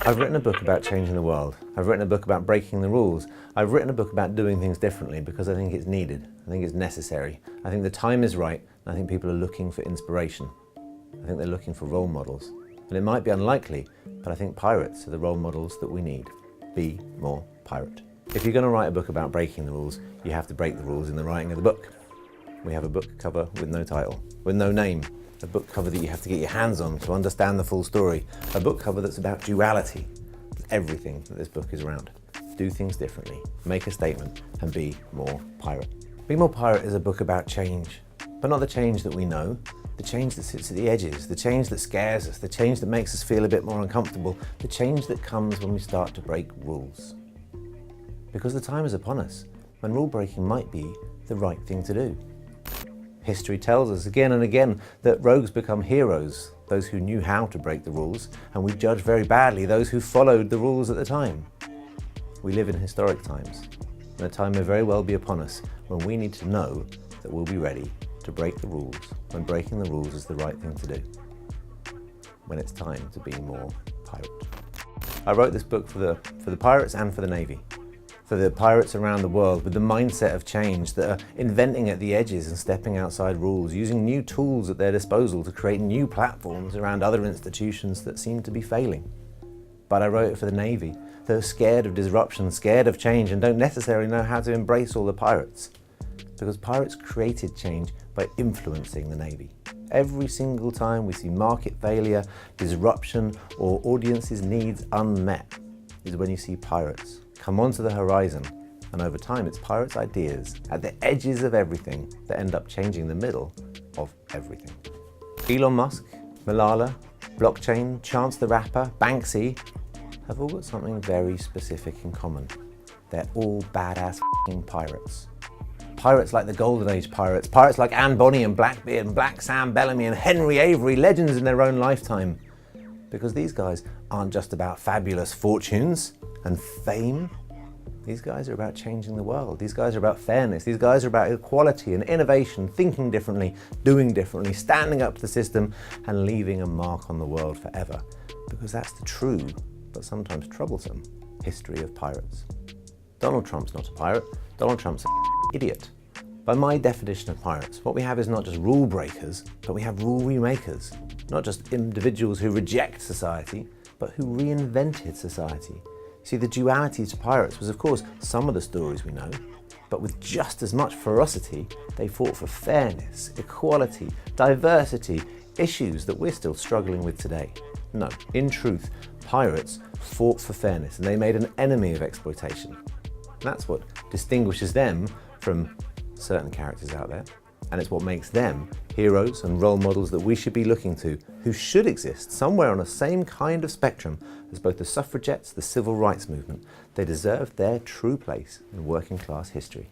I've written a book about changing the world. I've written a book about breaking the rules. I've written a book about doing things differently because I think it's needed. I think it's necessary. I think the time is right, and I think people are looking for inspiration. I think they're looking for role models. And it might be unlikely, but I think pirates are the role models that we need. Be more pirate. If you're going to write a book about breaking the rules, you have to break the rules in the writing of the book. We have a book cover with no title, with no name. A book cover that you have to get your hands on to understand the full story. A book cover that's about duality. Everything that this book is around. Do things differently, make a statement, and be more pirate. Be More Pirate is a book about change, but not the change that we know, the change that sits at the edges, the change that scares us, the change that makes us feel a bit more uncomfortable, the change that comes when we start to break rules. Because the time is upon us, when rule breaking might be the right thing to do. History tells us again and again that rogues become heroes, those who knew how to break the rules, and we judge very badly those who followed the rules at the time. We live in historic times, and a time may very well be upon us when we need to know that we'll be ready to break the rules, when breaking the rules is the right thing to do, when it's time to be more pirate. I wrote this book for the pirates and for the Navy. For the pirates around the world with the mindset of change, that are inventing at the edges and stepping outside rules, using new tools at their disposal to create new platforms around other institutions that seem to be failing. But I wrote it for the Navy, that are scared of disruption, scared of change, and don't necessarily know how to embrace all the pirates. Because pirates created change by influencing the Navy. Every single time we see market failure, disruption, or audiences' needs unmet is when you see pirates come onto the horizon, and over time it's pirates' ideas at the edges of everything that end up changing the middle of everything. Elon Musk, Malala, blockchain, Chance the Rapper, Banksy have all got something very specific in common. They're all badass f***ing pirates. Pirates like the Golden Age pirates, pirates like Anne Bonny and Blackbeard and Black Sam Bellamy and Henry Avery, legends in their own lifetime. Because these guys aren't just about fabulous fortunes and fame. These guys are about changing the world. These guys are about fairness. These guys are about equality and innovation, thinking differently, doing differently, standing up to the system and leaving a mark on the world forever. Because that's the true, but sometimes troublesome, history of pirates. Donald Trump's not a pirate. Donald Trump's an idiot. By my definition of pirates, what we have is not just rule breakers, but we have rule remakers. Not just individuals who reject society, but who reinvented society. See, the duality to pirates was, of course, some of the stories we know, but with just as much ferocity, they fought for fairness, equality, diversity, issues that we're still struggling with today. No, in truth, pirates fought for fairness, and they made an enemy of exploitation. That's what distinguishes them from certain characters out there, and it's what makes them heroes and role models that we should be looking to, who should exist somewhere on the same kind of spectrum as both the suffragettes, the civil rights movement. They deserve their true place in working class history.